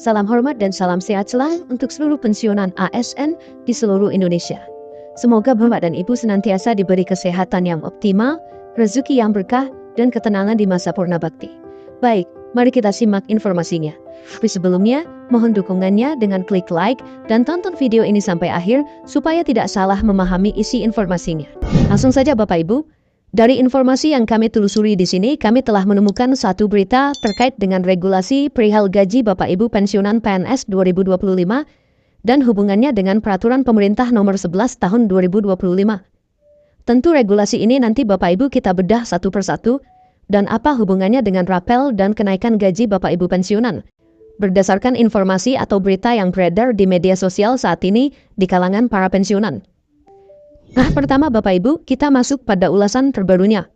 Salam hormat dan salam sehat selalu untuk seluruh pensiunan ASN di seluruh Indonesia. Semoga Bapak dan Ibu senantiasa diberi kesehatan yang optimal, rezeki yang berkah, dan ketenangan di masa purna bakti. Baik, mari kita simak informasinya. Tapi sebelumnya, mohon dukungannya dengan klik like dan tonton video ini sampai akhir supaya tidak salah memahami isi informasinya. Langsung saja Bapak Ibu. Dari informasi yang kami telusuri di sini, kami telah menemukan satu berita terkait dengan regulasi perihal gaji Bapak Ibu pensiunan PNS 2025 dan hubungannya dengan peraturan pemerintah nomor 11 tahun 2025. Tentu regulasi ini nanti Bapak Ibu kita bedah satu persatu dan apa hubungannya dengan rapel dan kenaikan gaji Bapak Ibu pensiunan. Berdasarkan informasi atau berita yang beredar di media sosial saat ini di kalangan para pensiunan. Nah, pertama Bapak Ibu, kita masuk pada ulasan terbarunya.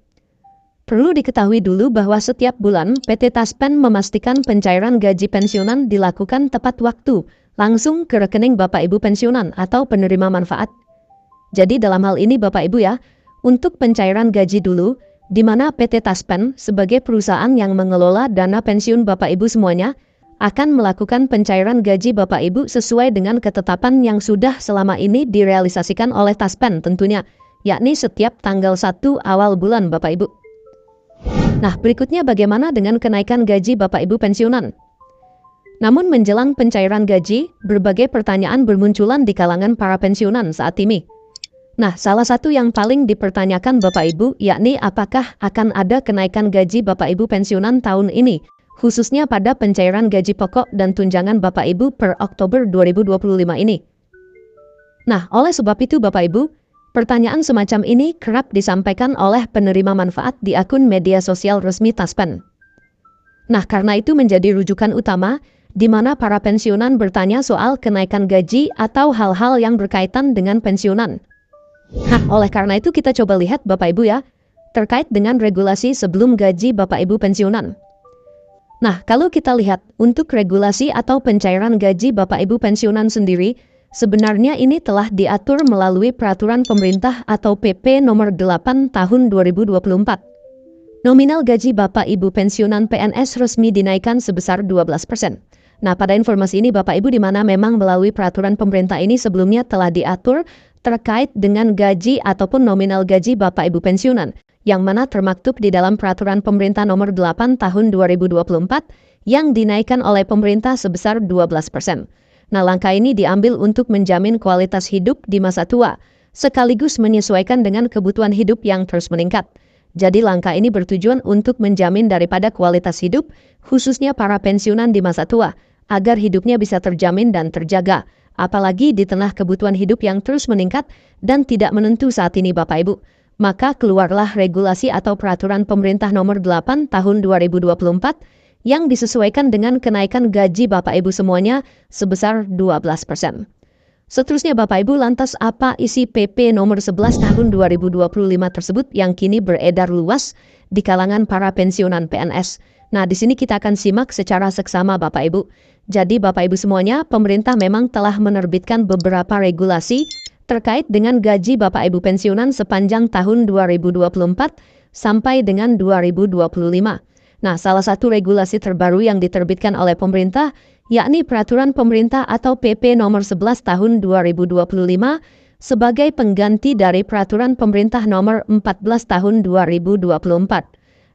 Perlu diketahui dulu bahwa setiap bulan PT Taspen memastikan pencairan gaji pensiunan dilakukan tepat waktu, langsung ke rekening Bapak Ibu pensiunan atau penerima manfaat. Jadi dalam hal ini Bapak Ibu ya, untuk pencairan gaji dulu, di mana PT Taspen sebagai perusahaan yang mengelola dana pensiun Bapak Ibu semuanya, akan melakukan pencairan gaji Bapak Ibu sesuai dengan ketetapan yang sudah selama ini direalisasikan oleh Taspen tentunya, yakni setiap tanggal 1 awal bulan Bapak Ibu. Nah, berikutnya bagaimana dengan kenaikan gaji Bapak Ibu pensiunan? Namun menjelang pencairan gaji, berbagai pertanyaan bermunculan di kalangan para pensiunan saat ini. Nah, salah satu yang paling dipertanyakan Bapak Ibu, yakni apakah akan ada kenaikan gaji Bapak Ibu pensiunan tahun ini? Khususnya pada pencairan gaji pokok dan tunjangan Bapak Ibu per Oktober 2025 ini. Nah, oleh sebab itu Bapak Ibu, pertanyaan semacam ini kerap disampaikan oleh penerima manfaat di akun media sosial resmi Taspen. Nah, karena itu menjadi rujukan utama di mana para pensiunan bertanya soal kenaikan gaji atau hal-hal yang berkaitan dengan pensiunan. Nah, oleh karena itu kita coba lihat Bapak Ibu ya, terkait dengan regulasi sebelum gaji Bapak Ibu pensiunan. Nah, kalau kita lihat untuk regulasi atau pencairan gaji Bapak Ibu pensiunan sendiri, sebenarnya ini telah diatur melalui peraturan pemerintah atau PP nomor 8 tahun 2024. Nominal gaji Bapak Ibu pensiunan PNS resmi dinaikkan sebesar 12%. Nah, pada informasi ini Bapak Ibu di mana memang melalui peraturan pemerintah ini sebelumnya telah diatur terkait dengan gaji ataupun nominal gaji Bapak Ibu pensiunan, yang mana termaktub di dalam peraturan pemerintah nomor 8 tahun 2024 yang dinaikkan oleh pemerintah sebesar 12%. Nah, langkah ini diambil untuk menjamin kualitas hidup di masa tua, sekaligus menyesuaikan dengan kebutuhan hidup yang terus meningkat. Jadi langkah ini bertujuan untuk menjamin daripada kualitas hidup, khususnya para pensiunan di masa tua, agar hidupnya bisa terjamin dan terjaga, apalagi di tengah kebutuhan hidup yang terus meningkat dan tidak menentu saat ini Bapak Ibu. Maka keluarlah regulasi atau peraturan pemerintah nomor 8 tahun 2024 yang disesuaikan dengan kenaikan gaji Bapak Ibu semuanya sebesar 12%. Seterusnya Bapak Ibu, lantas apa isi PP nomor 11 tahun 2025 tersebut yang kini beredar luas di kalangan para pensiunan PNS? Nah, di sini kita akan simak secara seksama Bapak Ibu. Jadi Bapak Ibu semuanya, pemerintah memang telah menerbitkan beberapa regulasi terkait dengan gaji Bapak Ibu pensiunan sepanjang tahun 2024 sampai dengan 2025. Nah, salah satu regulasi terbaru yang diterbitkan oleh pemerintah, yakni Peraturan Pemerintah atau PP nomor 11 tahun 2025 sebagai pengganti dari Peraturan Pemerintah nomor 14 tahun 2024.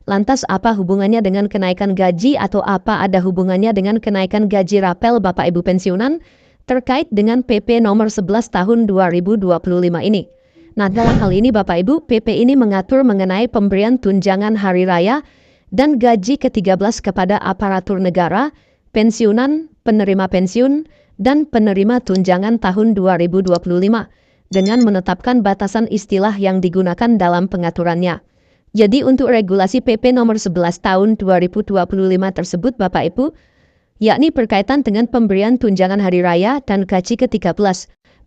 Lantas apa hubungannya dengan kenaikan gaji atau apa ada hubungannya dengan kenaikan gaji rapel Bapak Ibu pensiunan? Terkait dengan PP nomor 11 tahun 2025 ini. Nah, dalam hal ini Bapak Ibu, PP ini mengatur mengenai pemberian tunjangan hari raya dan gaji ke-13 kepada aparatur negara, pensiunan, penerima pensiun, dan penerima tunjangan tahun 2025 dengan menetapkan batasan istilah yang digunakan dalam pengaturannya. Jadi untuk regulasi PP nomor 11 tahun 2025 tersebut Bapak Ibu, yakni berkaitan dengan pemberian tunjangan hari raya dan gaji ke-13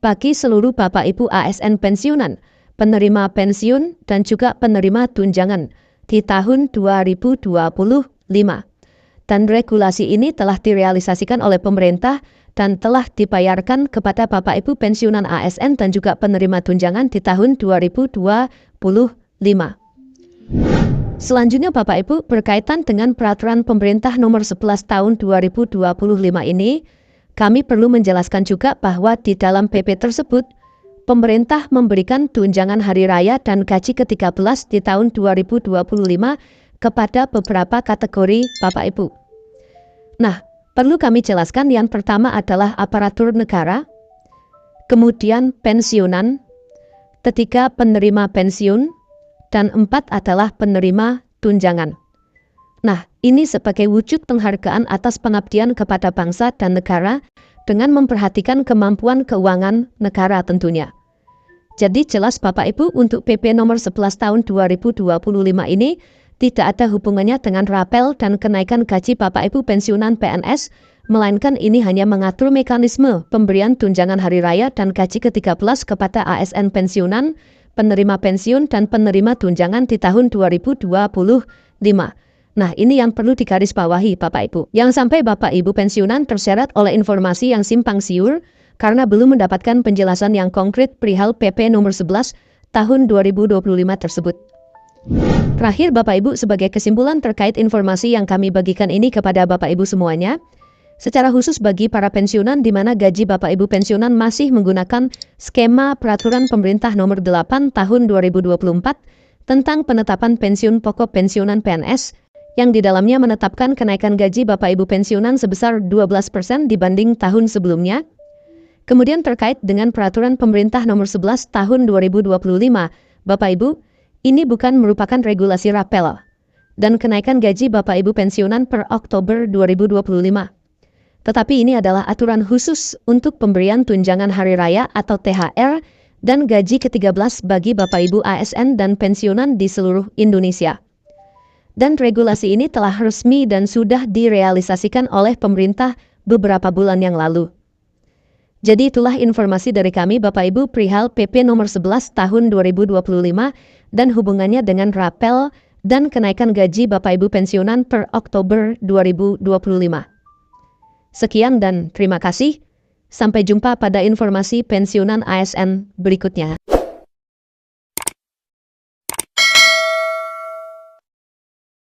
bagi seluruh Bapak Ibu ASN pensiunan, penerima pensiun, dan juga penerima tunjangan di tahun 2025. Dan regulasi ini telah direalisasikan oleh pemerintah dan telah dibayarkan kepada Bapak Ibu pensiunan ASN dan juga penerima tunjangan di tahun 2025. Selanjutnya Bapak Ibu, berkaitan dengan peraturan pemerintah nomor 11 tahun 2025 ini, kami perlu menjelaskan juga bahwa di dalam PP tersebut, pemerintah memberikan tunjangan hari raya dan gaji ke-13 di tahun 2025 kepada beberapa kategori Bapak Ibu. Nah, perlu kami jelaskan yang pertama adalah aparatur negara, kemudian pensiunan, ketiga penerima pensiun, dan 4 adalah penerima tunjangan. Nah, ini sebagai wujud penghargaan atas pengabdian kepada bangsa dan negara dengan memperhatikan kemampuan keuangan negara tentunya. Jadi jelas Bapak Ibu, untuk PP nomor 11 tahun 2025 ini tidak ada hubungannya dengan rapel dan kenaikan gaji Bapak Ibu pensiunan PNS, melainkan ini hanya mengatur mekanisme pemberian tunjangan hari raya dan gaji ke-13 kepada ASN pensiunan, penerima pensiun, dan penerima tunjangan di tahun 2025. Nah, ini yang perlu digarisbawahi Bapak Ibu. Yang sampai Bapak Ibu pensiunan terseret oleh informasi yang simpang siur karena belum mendapatkan penjelasan yang konkret perihal PP nomor 11 tahun 2025 tersebut. Terakhir Bapak Ibu, sebagai kesimpulan terkait informasi yang kami bagikan ini kepada Bapak Ibu semuanya, secara khusus bagi para pensiunan di mana gaji Bapak Ibu pensiunan masih menggunakan skema peraturan pemerintah nomor 8 tahun 2024 tentang penetapan pensiun pokok pensiunan PNS yang di dalamnya menetapkan kenaikan gaji Bapak Ibu pensiunan sebesar 12% dibanding tahun sebelumnya. Kemudian terkait dengan peraturan pemerintah nomor 11 tahun 2025, Bapak Ibu, ini bukan merupakan regulasi rapel dan kenaikan gaji Bapak Ibu pensiunan per Oktober 2025. Tetapi ini adalah aturan khusus untuk pemberian tunjangan hari raya atau THR dan gaji ke-13 bagi Bapak Ibu ASN dan pensiunan di seluruh Indonesia. Dan regulasi ini telah resmi dan sudah direalisasikan oleh pemerintah beberapa bulan yang lalu. Jadi itulah informasi dari kami Bapak Ibu perihal PP nomor 11 tahun 2025 dan hubungannya dengan rapel dan kenaikan gaji Bapak Ibu pensiunan per Oktober 2025. Sekian dan terima kasih. Sampai jumpa pada informasi pensiunan ASN berikutnya.